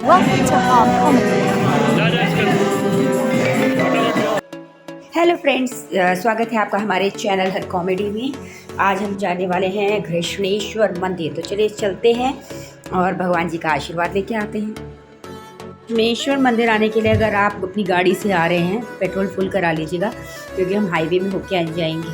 Welcome to Hop Comedy. Hello friends, स्वागत है आपका हमारे चैनल हर कॉमेडी में। आज हम जाने वाले हैं घृष्णेश्वर मंदिर। तो चलिए चलते हैं और भगवान जी का आशीर्वाद लेके आते हैं। घृष्णेश्वर मंदिर आने के लिए अगर आप अपनी गाड़ी से आ रहे हैं पेट्रोल फुल करा लीजिएगा, क्योंकि हम हाईवे में होके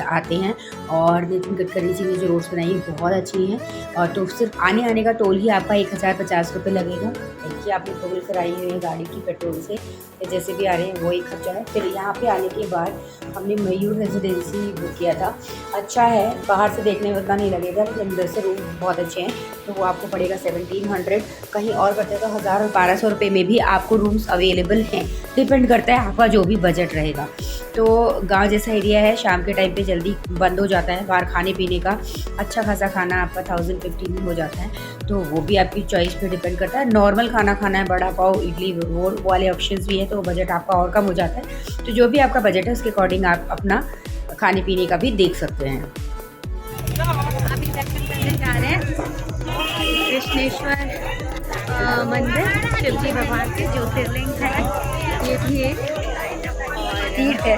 आते हैं। और नितिन गडकरी जी ने जो रोड्स बनाई है बहुत अच्छी हैं। और तो सिर्फ आने का टोल ही आपका 1050 रुपये लगेगा। देखिए आपने टोल कराई हुई है गाड़ी की पेट्रोल से, जैसे भी आ रहे हैं वही खर्चा है। फिर यहाँ पे आने के बाद हमने मयूर रेजिडेंसी बुक किया था। अच्छा है, बाहर से देखने में उतना नहीं लगेगा, लेकिन अंदर से रूम बहुत अच्छे हैं। तो वो आपको पड़ेगा 1700, कहीं और करते तो 1000 और 1200 रुपये में भी आपको रूम्स अवेलेबल हैं। डिपेंड करता है आपका जो भी बजट रहेगा। तो गांव जैसा एरिया है, शाम के टाइम पे जल्दी बंद हो जाता है। बाहर खाने पीने का अच्छा खासा खाना आपका 1050 में हो जाता है। तो वो भी आपकी चॉइस पे डिपेंड करता है। नॉर्मल खाना है, बड़ा पाव, इडली, वो वाले ऑप्शंस भी हैं, तो बजट आपका और कम हो जाता है। तो जो भी आपका बजट है उसके अकॉर्डिंग आप अपना खाने पीने का भी देख सकते हैं। अभी दर्शन करने जा रहे हैं घृष्णेश्वर मंदिर, शिव जी भगवान के ज्योतिर्लिंग है। ये भी एक तीर्थ है।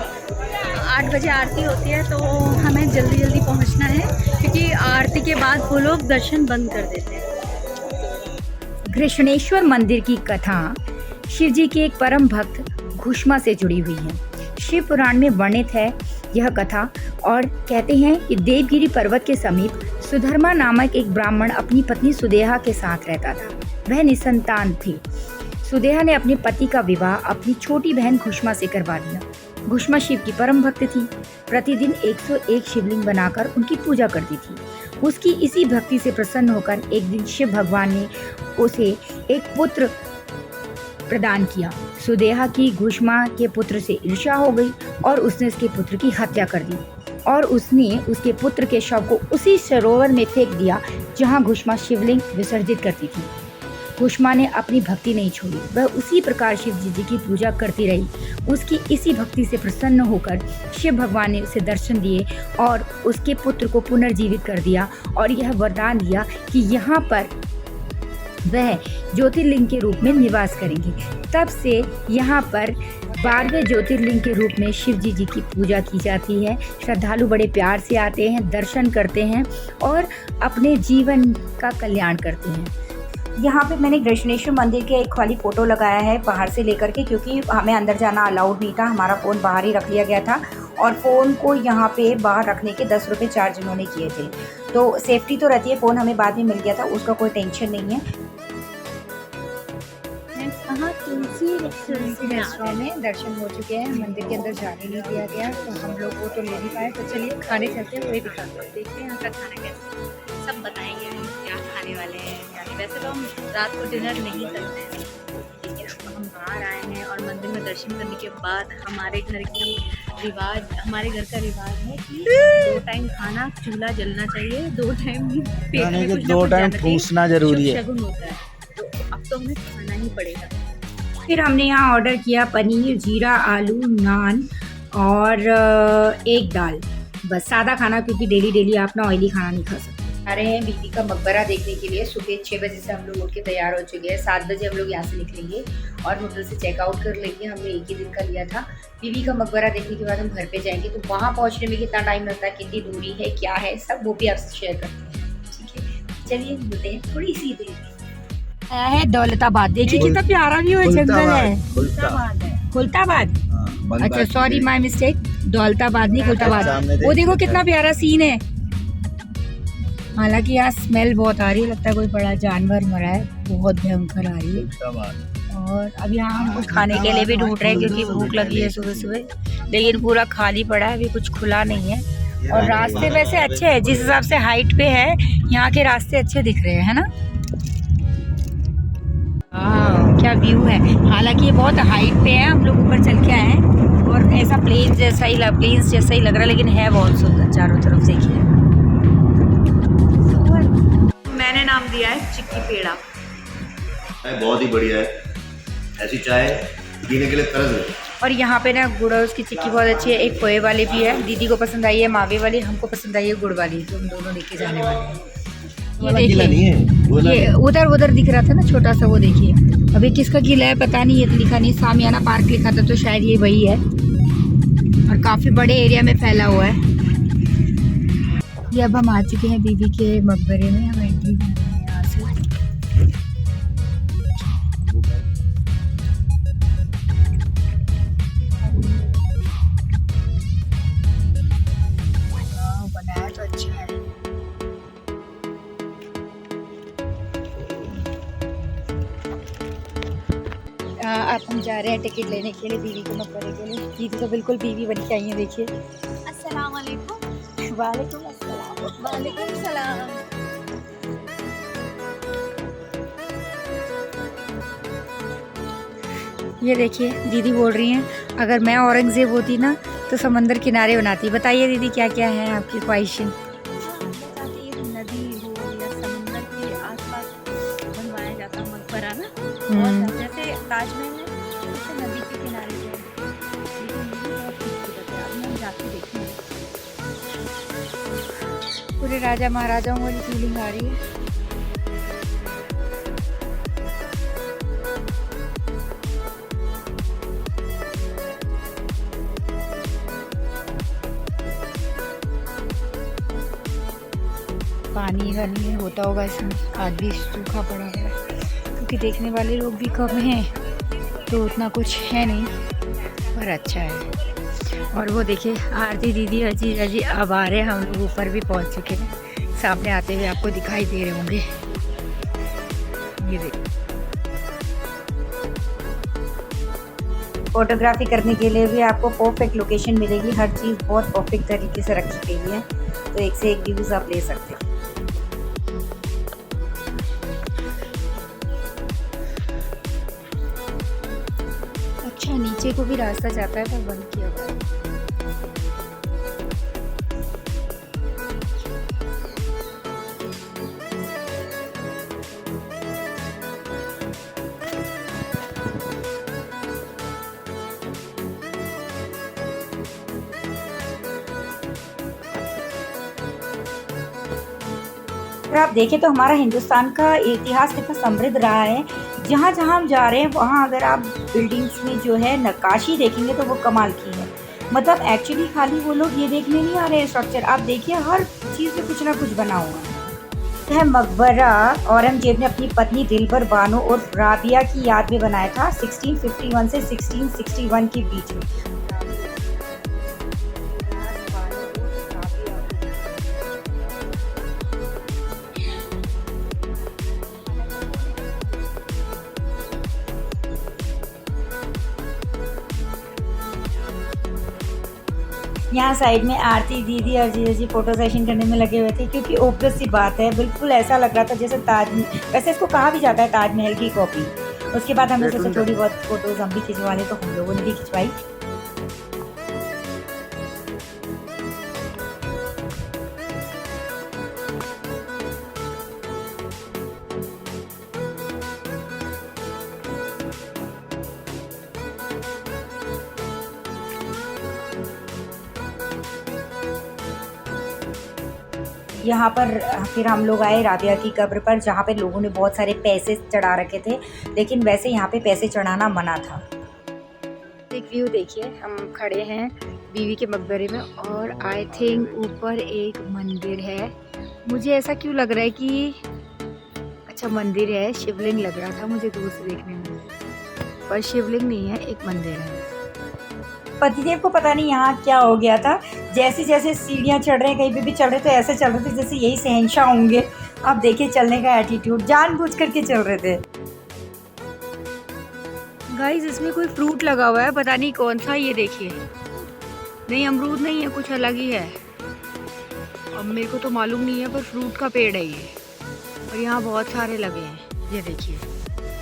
8 बजे आरती होती है, तो हमें जल्दी पहुंचना है, क्योंकि आरती के बाद वो लोग दर्शन बंद कर देते हैं। घृष्णेश्वर मंदिर की कथा शिव जी के एक परम भक्त घुष्मा से जुड़ी हुई है। शिव पुराण में वर्णित है यह कथा, और कहते हैं कि देवगिरी पर्वत के समीप सुधर्मा नामक एक ब्राह्मण अपनी पत्नी सुदेहा के साथ रहता था। वह निसंतान थी। सुदेहा ने अपने पति का विवाह अपनी छोटी बहन घुष्मा से करवा दिया। घुष्मा शिव की परम भक्त थी। प्रतिदिन 101 शिवलिंग बनाकर उनकी पूजा करती थी। उसकी इसी भक्ति से प्रसन्न होकर एक दिन शिव भगवान ने उसे एक पुत्र प्रदान किया। सुदेहा की घुष्मा के पुत्र से ईर्ष्या हो गई और उसने उसके पुत्र की हत्या कर दी, और उसने उसके पुत्र के शव को उसी सरोवर में फेंक दिया जहां घुष्मा शिवलिंग विसर्जित करती थी। घुष्मा ने अपनी भक्ति नहीं छोड़ी, वह उसी प्रकार शिव जी की पूजा करती रही। उसकी इसी भक्ति से प्रसन्न होकर शिव भगवान ने उसे दर्शन दिए और उसके पुत्र को पुनर्जीवित कर दिया, और यह वरदान दिया कि यहाँ पर वह ज्योतिर्लिंग के रूप में निवास करेंगे। तब से यहाँ पर 12वें ज्योतिर्लिंग के रूप में शिव जी की पूजा की जाती है। श्रद्धालु बड़े प्यार से आते हैं, दर्शन करते हैं और अपने जीवन का कल्याण करते हैं। यहाँ पे मैंने घृष्णेश्वर मंदिर के एक खाली फ़ोटो लगाया है बाहर से लेकर के, क्योंकि हमें अंदर जाना अलाउड नहीं था। हमारा फ़ोन बाहर ही रख लिया गया था, और फ़ोन को यहाँ पे बाहर रखने के 10 रुपये चार्ज इन्होंने किए थे। तो सेफ्टी तो रहती है, फ़ोन हमें बाद में मिल गया था, उसका कोई टेंशन नहीं है। तुलसी रेस्टोरेंट में दर्शन हो चुके हैं। मंदिर के अंदर जाने नहीं दिया गया, तो हम लोग वो तो ले नहीं पाए। तो चलिए खाने चलते हैं, वही दिखाते हैं। देखते हैं यहाँ का खाना कैसा, सब बताएंगे हम क्या खाने वाले हैं। यानी वैसे तो हम रात को डिनर नहीं करते हैं, लेकिन अब हम बाहर आए हैं और मंदिर में दर्शन करने के बाद हमारे घर का रिवाज है कि 2 टाइम खाना चूल्हा जलना चाहिए, 2 टाइम पेट में कुछ 2 टाइम ठूसना जरूरी है। शगुन होता है, तो अब तो हमें खाना ही पड़ेगा। फिर हमने यहाँ ऑर्डर किया पनीर, जीरा, आलू, नान और एक दाल। बस सादा खाना, क्योंकि डेली आप ना ऑयली खाना नहीं खा सकते। आ रहे हैं बीबी का मकबरा देखने के लिए। सुबह 6 बजे से हम लोग उठ के तैयार हो चुके हैं। 7 बजे हम लोग यहाँ से निकलेंगे और होटल से चेकआउट कर लेंगे। हमने एक ही दिन का लिया था। बीबी का मकबरा देखने के बाद हम घर पे जाएंगे। तो वहाँ पहुँचने में कितना टाइम लगता है, कितनी दूरी है, क्या है, सब वो भी आपसे शेयर करते हैं। ठीक है, चलिए मिलते हैं थोड़ी सी देर में। आया है दौलताबाद। देखिए कितना प्यारा व्यू है, जंगल है। खुलताबाद, अच्छा सॉरी माय मिस्टेक, दौलताबाद नहीं खुलताबाद। वो देखो कितना प्यारा सीन है। हालांकि यहाँ स्मेल बहुत आ रही है, लगता है कोई बड़ा जानवर मरा है, बहुत भयंकर आ रही है। और अब यहाँ हम कुछ खाने के लिए भी ढूंढ रहे हैं, क्योंकि भूख लगी है सुबह, लेकिन पूरा खाली पड़ा है, अभी कुछ खुला नहीं है। और रास्ते वैसे अच्छे हैं, जिस हिसाब से हाइट पे है यहाँ के रास्ते अच्छे दिख रहे हैं, है ना। क्या व्यू है। हालांकि ये बहुत हाइट पे है, हम लोग ऊपर चल के आए हैं, और ऐसा प्लेन्स जैसा ही लग रहा है, लेकिन है बहुत सुंदर चारों तरफ। देखिए मैंने नाम दिया है चिक्की पेड़ा। बहुत ही बढ़िया है, ऐसी चाय पीने के लिए तरस गई। और यहाँ पे ना गुड़ और उसकी चिक्की बहुत अच्छी है। एक पोहे वाली भी है, दीदी को पसंद आई है मावे वाली, हमको पसंद आई है गुड़ वाली, तो हम दोनों लेके जाने वाले हैं। ये देखिए, ये उधर दिख रहा था ना छोटा सा, वो देखिए। अभी किसका किला है पता नहीं, ये तो लिखा नहीं, सामियाना पार्क लिखा था तो शायद ये वही है और काफ़ी बड़े एरिया में फैला हुआ है। ये अब हम आ चुके हैं बीवी के मकबरे में, हम एंट्री कर रहे हैं यहाँ से। बनाया तो अच्छा है। अब हम जा रहे हैं टिकट लेने के लिए बीवी के मकबरे के लिए। दीदी तो बिल्कुल बीवी बन के आई है, देखिए। अस्सलाम वालेकुम। वालेकुम अस्सलाम। वालेकुम सलाम। ये देखिए दीदी बोल रही हैं अगर मैं औरंगजेब होती ना तो समंदर किनारे बनाती। बताइए दीदी क्या क्या है आपकी ख्वाहिशें? नदी हो या समुद्र के आसपास बनवाया जाता मकबरा ना, और जैसे ताजमहल है जैसे नदी के किनारे जो है, लेकिन ये भी बहुत खूबसूरत है। अब हम जाके देखेंगे। पूरे राजा महाराजाओं वाली फीलिंग आ रही है। पानी का नहीं होता होगा इसमें, आज भी सूखा पड़ा है क्योंकि देखने वाले लोग भी कम हैं तो उतना कुछ है नहीं, पर अच्छा है। और वो देखिए आरती दीदी अजीज अजी अब आ रहे हैं, हम लोग ऊपर भी पहुंच चुके हैं। सामने आते हुए आपको दिखाई दे रहे होंगे। ये देखिए फोटोग्राफी करने के लिए भी आपको परफेक्ट लोकेशन मिलेगी, हर चीज़ बहुत परफेक्ट तरीके से रखी गई है, तो एक से एक व्यूज़ आप ले सकते हैं। अच्छा नीचे को भी रास्ता जाता है पर बंद किया हुआ है। अगर आप देखें तो हमारा हिंदुस्तान का इतिहास कितना समृद्ध रहा है। जहाँ जहाँ हम जा रहे हैं वहाँ अगर आप बिल्डिंग्स में जो है नक्काशी देखेंगे तो वो कमाल की है। मतलब एक्चुअली खाली वो लोग ये देखने नहीं आ रहे हैं स्ट्रक्चर, आप देखिए हर चीज़ में कुछ ना कुछ बना हुआ है। यह मकबरा औरंगजेब ने अपनी पत्नी दिलबर बानो और राबिया की याद में बनाया था 1651 से 1661 के बीच में। यहाँ साइड में आरती दीदी और जीजा जी फोटो सेशन करने में लगे हुए थे, क्योंकि ऑब्वियस सी बात है बिल्कुल ऐसा लग रहा था जैसे वैसे इसको कहा भी जाता है ताजमहल की कॉपी। उसके बाद हमने सोचा थोड़ी बहुत फोटोज हम भी खिंचवा लें, तो हम लोगों ने भी खिंचवाई। यहाँ पर फिर हम लोग आए राबिया की कब्र पर, जहाँ पे लोगों ने बहुत सारे पैसे चढ़ा रखे थे, लेकिन वैसे यहाँ पे पैसे चढ़ाना मना था। एक व्यू देखिए, हम खड़े हैं बीवी के मकबरे में और आई थिंक ऊपर एक मंदिर है। मुझे ऐसा क्यों लग रहा है कि अच्छा मंदिर है, शिवलिंग लग रहा था मुझे दूर से देखने में, पर शिवलिंग नहीं है, एक मंदिर है। पतिदेव को पता नहीं यहाँ क्या हो गया था, जैसे जैसे सीढ़ियाँ चढ़ रहे हैं कहीं पे भी चढ़ रहे थे ऐसे चल रहे थे जैसे यही शहंशाह होंगे। आप देखिए चलने का एटीट्यूड, जानबूझ करके चल रहे थे। गाइस इसमें कोई फ्रूट लगा हुआ है, पता नहीं कौन सा, ये देखिए। नहीं अमरूद नहीं है, कुछ अलग ही है, अब मेरे को तो मालूम नहीं है, पर फ्रूट का पेड़ है ये, और यहाँ बहुत सारे लगे हैं, ये देखिए।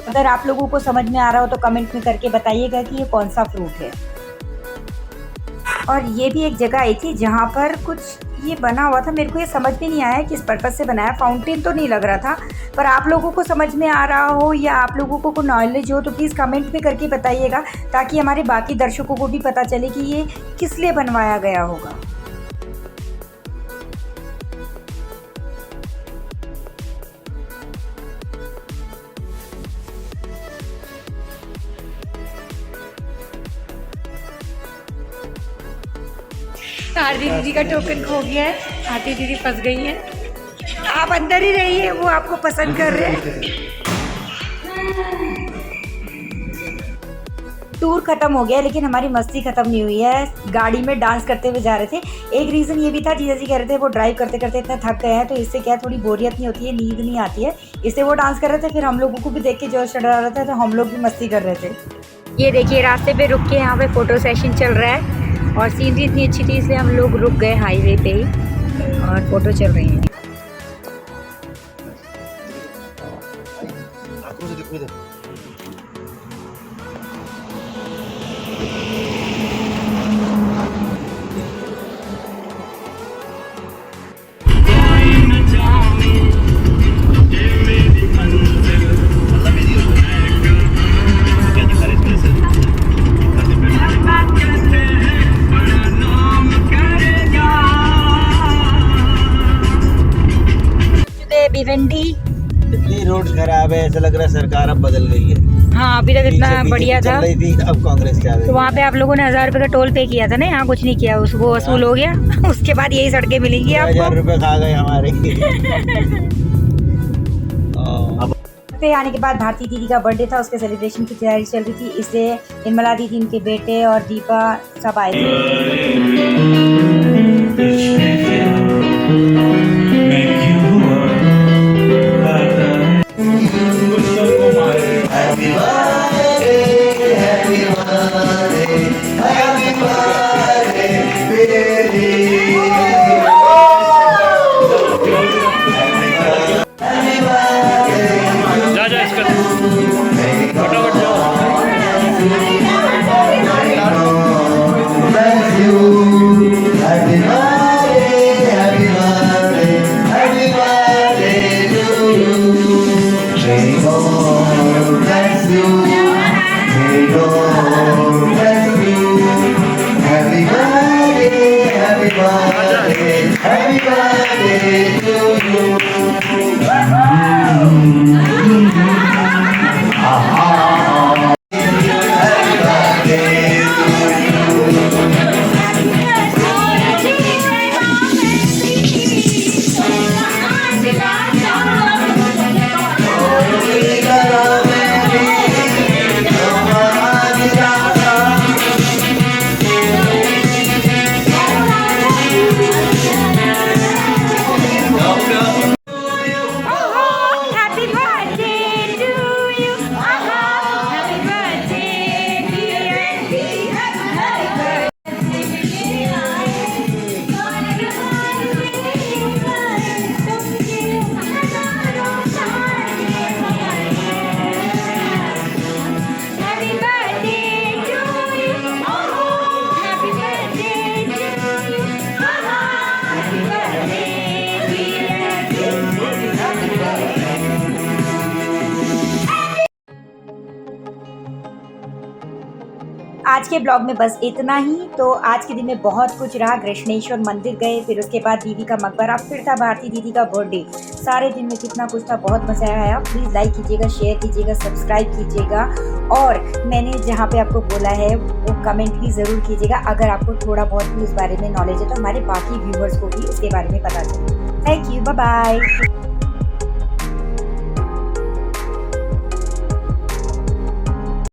अगर आप लोगों को समझ में आ रहा हो तो कमेंट में करके बताइएगा कि ये कौन सा फ्रूट है। और ये भी एक जगह आई थी जहाँ पर कुछ ये बना हुआ था, मेरे को ये समझ में नहीं आया किस पर्पज़ से बनाया, फाउंटेन तो नहीं लग रहा था, पर आप लोगों को समझ में आ रहा हो या आप लोगों को नॉलेज हो तो प्लीज़ कमेंट में करके बताइएगा, ताकि हमारे बाकी दर्शकों को भी पता चले कि ये किस लिए बनवाया गया होगा। आरती दीदी का टोकन खो गया है, आरती दीदी फंस गई है। आप अंदर ही रहिए, वो आपको पसंद कर रहे हैं। टूर खत्म हो गया लेकिन हमारी मस्ती खत्म नहीं हुई है। गाड़ी में डांस करते हुए जा रहे थे। एक रीज़न ये भी था, जीजा जी कह रहे थे वो ड्राइव करते करते इतना थक गए हैं तो इससे क्या थोड़ी बोरियत नहीं होती है, नींद नहीं आती है, इससे वो डांस कर रहे थे। फिर हम लोगों को भी देख के जोश चढ़ रहा था तो हम लोग भी मस्ती कर रहे थे। ये देखिए रास्ते पे रुक के यहाँ पे फ़ोटो सेशन चल रहा है और सीनरी इतनी अच्छी थी इसलिए हम लोग रुक गए हाईवे पे ही और फ़ोटो चल रही हैं। भिवंडी इतनी रोड खराब है, ऐसा लग रहा है सरकार अब बदल गई है। हाँ अभी तक इतना बढ़िया था चल रही थी, अब कांग्रेस क्या तो वहाँ पे आप लोगों ने 1000 रुपये का टोल पे किया था ना, यहाँ कुछ नहीं किया, वो वसूल हो गया। उसके बाद यही सड़कें मिलेंगी आपको। 1000 रुपये खा गए हमारे। पे आने के बाद भारती दीदी का बर्थडे था, उसके सेलिब्रेशन की तैयारी चल रही थी, इसलिए निर्मला दीदी, उनके बेटे और दीपा सब आए थे। आज के ब्लॉग में बस इतना ही। तो आज के दिन में बहुत कुछ रहा। कृष्णेश्वर मंदिर गए, फिर उसके बाद दीदी का मकबरा, फिर था भारती दीदी का बर्थडे। सारे दिन में कितना कुछ था, बहुत मजा आया। प्लीज़ लाइक कीजिएगा, शेयर कीजिएगा, सब्सक्राइब कीजिएगा और मैंने जहाँ पे आपको बोला है वो कमेंट भी ज़रूर कीजिएगा। अगर आपको थोड़ा बहुत भी उस बारे में नॉलेज है तो हमारे बाकी व्यूवर्स को भी उसके बारे में पता चले। Thank you, bye bye.